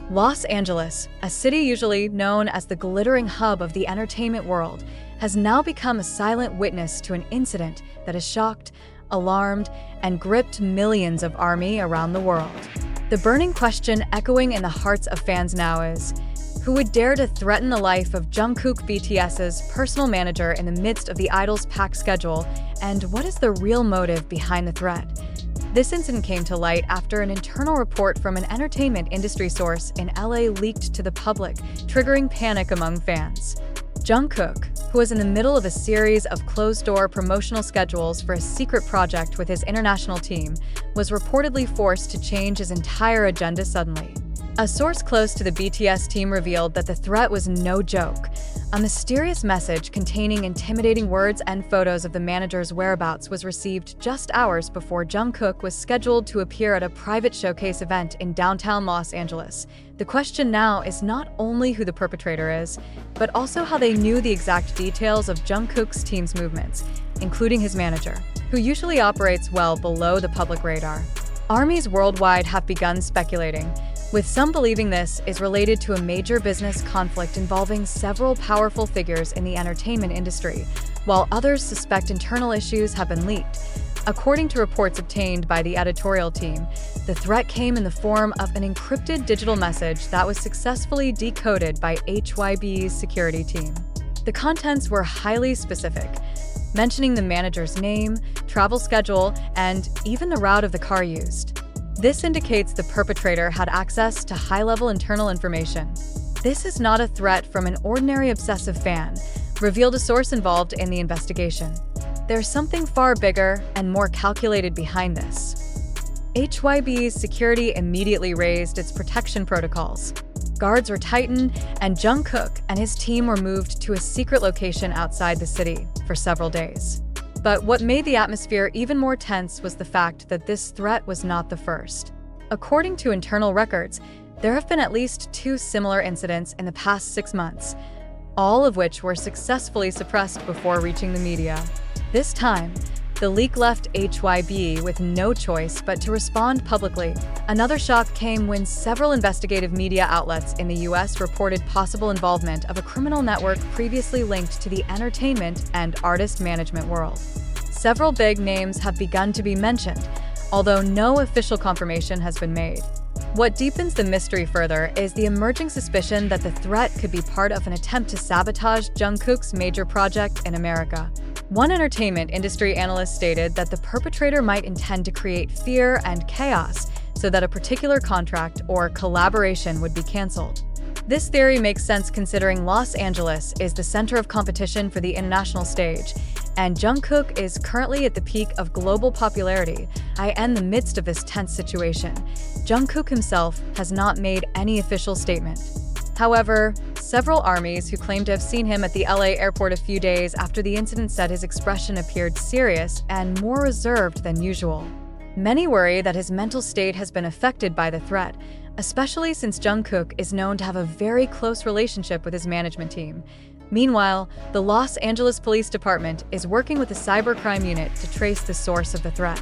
Los Angeles, a city usually known as the glittering hub of the entertainment world, has now become a silent witness to an incident that has shocked, alarmed, and gripped millions of ARMY around the world. The burning question echoing in the hearts of fans now is, who would dare to threaten the life of Jungkook, BTS's personal manager in the midst of the idol's packed schedule, and what is the real motive behind the threat? This incident came to light after an internal report from an entertainment industry source in LA leaked to the public, triggering panic among fans. Jungkook, who was in the middle of a series of closed-door promotional schedules for a secret project with his international team, was reportedly forced to change his entire agenda suddenly. A source close to the BTS team revealed that the threat was no joke. A mysterious message containing intimidating words and photos of the manager's whereabouts was received just hours before Jungkook was scheduled to appear at a private showcase event in downtown Los Angeles. The question now is not only who the perpetrator is, but also how they knew the exact details of Jungkook's team's movements, including his manager, who usually operates well below the public radar. ARMYs worldwide have begun speculating, with some believing this is related to a major business conflict involving several powerful figures in the entertainment industry, while others suspect internal issues have been leaked. According to reports obtained by the editorial team, the threat came in the form of an encrypted digital message that was successfully decoded by HYB's security team. The contents were highly specific, mentioning the manager's name, travel schedule, and even the route of the car used. This indicates the perpetrator had access to high-level internal information. This is not a threat from an ordinary obsessive fan, revealed a source involved in the investigation. There's something far bigger and more calculated behind this. HYB's security immediately raised its protection protocols. Guards were tightened, and Jungkook and his team were moved to a secret location outside the city for several days. But what made the atmosphere even more tense was the fact that this threat was not the first. According to internal records, there have been at least 2 similar incidents in the past 6 months, all of which were successfully suppressed before reaching the media. This time, the leak left HYB with no choice but to respond publicly. Another shock came when several investigative media outlets in the US reported possible involvement of a criminal network previously linked to the entertainment and artist management world. Several big names have begun to be mentioned, although no official confirmation has been made. What deepens the mystery further is the emerging suspicion that the threat could be part of an attempt to sabotage Jungkook's major project in America. One entertainment industry analyst stated that the perpetrator might intend to create fear and chaos so that a particular contract or collaboration would be canceled. This theory makes sense considering Los Angeles is the center of competition for the international stage, and Jungkook is currently at the peak of global popularity. In the midst of this tense situation, Jungkook himself has not made any official statement. However, several ARMYs who claim to have seen him at the LA airport a few days after the incident said his expression appeared serious and more reserved than usual. Many worry that his mental state has been affected by the threat, especially since Jungkook is known to have a very close relationship with his management team. Meanwhile, the Los Angeles Police Department is working with the cybercrime unit to trace the source of the threat.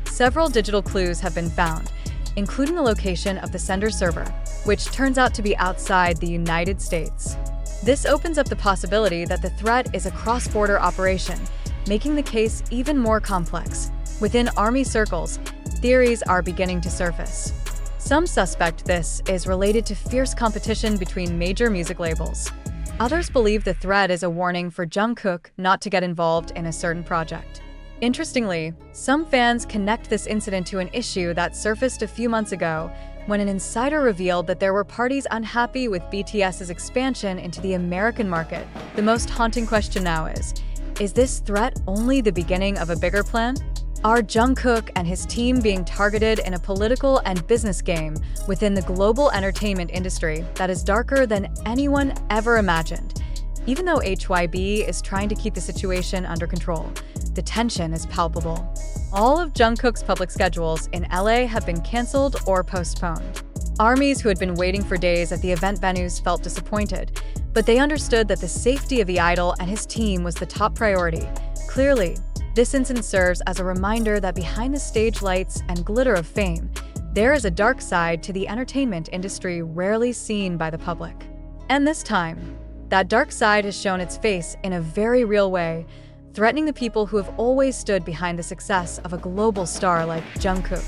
Several digital clues have been found, including the location of the sender server, which turns out to be outside the United States. This opens up the possibility that the threat is a cross-border operation, making the case even more complex. Within ARMY circles, theories are beginning to surface. Some suspect this is related to fierce competition between major music labels. Others believe the threat is a warning for Jungkook not to get involved in a certain project. Interestingly, some fans connect this incident to an issue that surfaced a few months ago when an insider revealed that there were parties unhappy with BTS's expansion into the American market. The most haunting question now is this threat only the beginning of a bigger plan? Are Jungkook and his team being targeted in a political and business game within the global entertainment industry that is darker than anyone ever imagined? Even though HYB is trying to keep the situation under control, the tension is palpable. All of Jungkook's public schedules in LA have been canceled or postponed. ARMYs who had been waiting for days at the event venues felt disappointed, but they understood that the safety of the idol and his team was the top priority. Clearly, this incident serves as a reminder that behind the stage lights and glitter of fame, there is a dark side to the entertainment industry rarely seen by the public. And this time, that dark side has shown its face in a very real way, threatening the people who have always stood behind the success of a global star like Jungkook.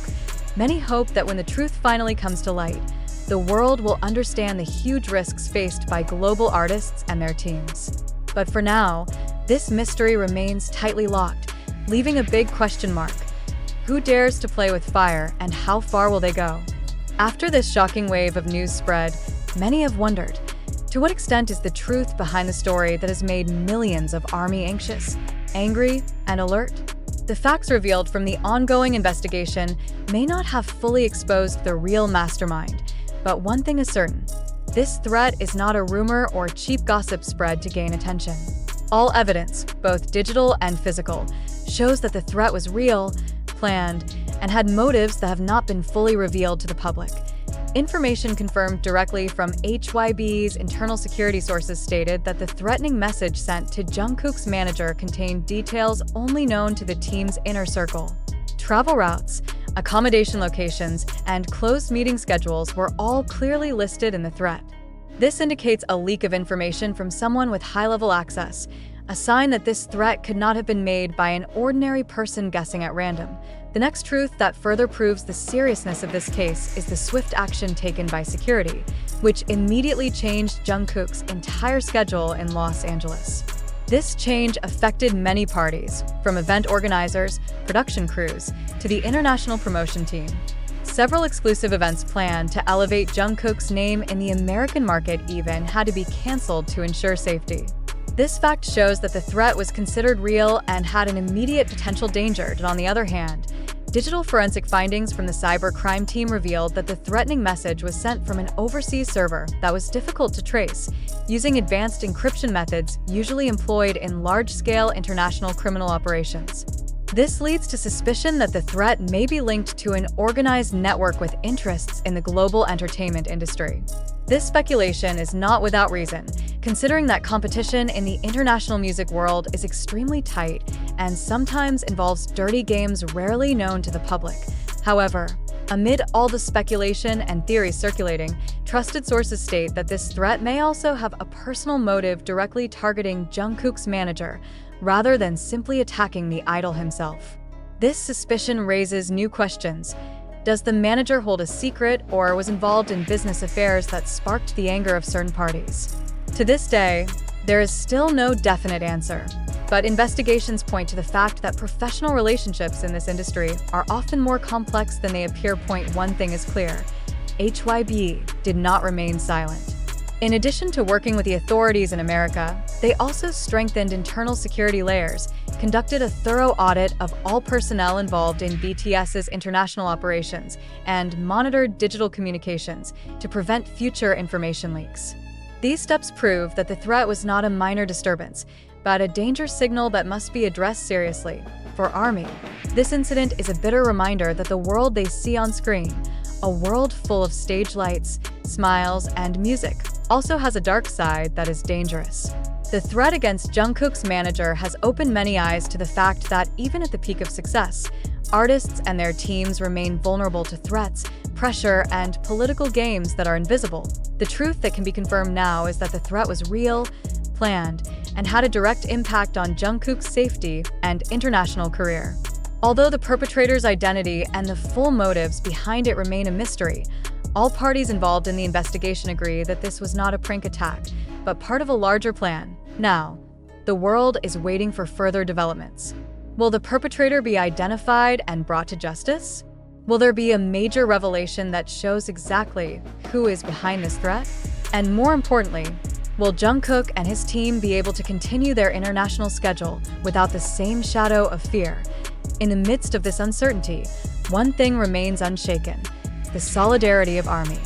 Many hope that when the truth finally comes to light, the world will understand the huge risks faced by global artists and their teams. But for now, this mystery remains tightly locked, leaving a big question mark. Who dares to play with fire, and how far will they go? After this shocking wave of news spread, many have wondered, to what extent is the truth behind the story that has made millions of ARMY anxious, angry, and alert? The facts revealed from the ongoing investigation may not have fully exposed the real mastermind, but one thing is certain: this threat is not a rumor or cheap gossip spread to gain attention. All evidence, both digital and physical, shows that the threat was real, planned, and had motives that have not been fully revealed to the public. Information confirmed directly from HYB's internal security sources stated that the threatening message sent to Jungkook's manager contained details only known to the team's inner circle. Travel routes, accommodation locations, and closed meeting schedules were all clearly listed in the threat. This indicates a leak of information from someone with high-level access, a sign that this threat could not have been made by an ordinary person guessing at random. The next truth that further proves the seriousness of this case is the swift action taken by security, which immediately changed Jungkook's entire schedule in Los Angeles. This change affected many parties, from event organizers, production crews, to the international promotion team. Several exclusive events planned to elevate Jungkook's name in the American market even had to be canceled to ensure safety. This fact shows that the threat was considered real and had an immediate potential danger. On the other hand, digital forensic findings from the cyber crime team revealed that the threatening message was sent from an overseas server that was difficult to trace, using advanced encryption methods usually employed in large-scale international criminal operations. This leads to suspicion that the threat may be linked to an organized network with interests in the global entertainment industry. This speculation is not without reason, considering that competition in the international music world is extremely tight and sometimes involves dirty games rarely known to the public. However, amid all the speculation and theories circulating, trusted sources state that this threat may also have a personal motive directly targeting Jungkook's manager, rather than simply attacking the idol himself. This suspicion raises new questions. Does the manager hold a secret or was involved in business affairs that sparked the anger of certain parties? To this day, there is still no definite answer, but investigations point to the fact that professional relationships in this industry are often more complex than they appear. One thing is clear: HYB did not remain silent. In addition to working with the authorities in America, they also strengthened internal security layers, conducted a thorough audit of all personnel involved in BTS's international operations, and monitored digital communications to prevent future information leaks. These steps prove that the threat was not a minor disturbance, but a danger signal that must be addressed seriously. For ARMY, this incident is a bitter reminder that the world they see on screen, a world full of stage lights, smiles, and music, also has a dark side that is dangerous. The threat against Jungkook's manager has opened many eyes to the fact that even at the peak of success, artists and their teams remain vulnerable to threats, pressure, and political games that are invisible. The truth that can be confirmed now is that the threat was real, planned, and had a direct impact on Jungkook's safety and international career. Although the perpetrator's identity and the full motives behind it remain a mystery, all parties involved in the investigation agree that this was not a prank attack, but part of a larger plan. Now, the world is waiting for further developments. Will the perpetrator be identified and brought to justice? Will there be a major revelation that shows exactly who is behind this threat? And more importantly, will Jungkook and his team be able to continue their international schedule without the same shadow of fear? In the midst of this uncertainty, one thing remains unshaken: the solidarity of ARMY.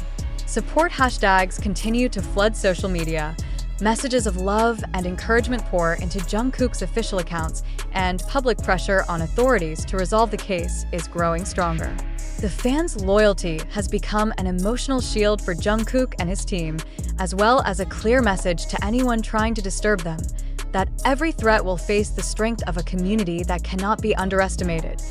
Support hashtags continue to flood social media. Messages of love and encouragement pour into Jungkook's official accounts, and public pressure on authorities to resolve the case is growing stronger. The fans' loyalty has become an emotional shield for Jungkook and his team, as well as a clear message to anyone trying to disturb them, that every threat will face the strength of a community that cannot be underestimated.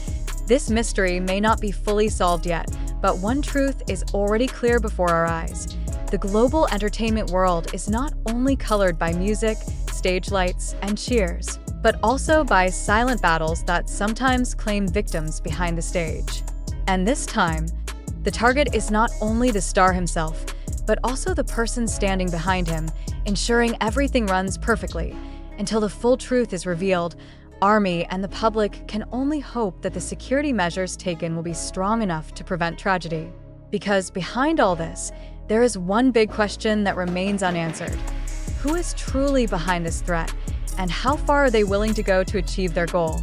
This mystery may not be fully solved yet, but one truth is already clear before our eyes. The global entertainment world is not only colored by music, stage lights, and cheers, but also by silent battles that sometimes claim victims behind the stage. And this time, the target is not only the star himself, but also the person standing behind him, ensuring everything runs perfectly. Until the full truth is revealed, ARMY and the public can only hope that the security measures taken will be strong enough to prevent tragedy. Because behind all this, there is one big question that remains unanswered. Who is truly behind this threat, and how far are they willing to go to achieve their goal?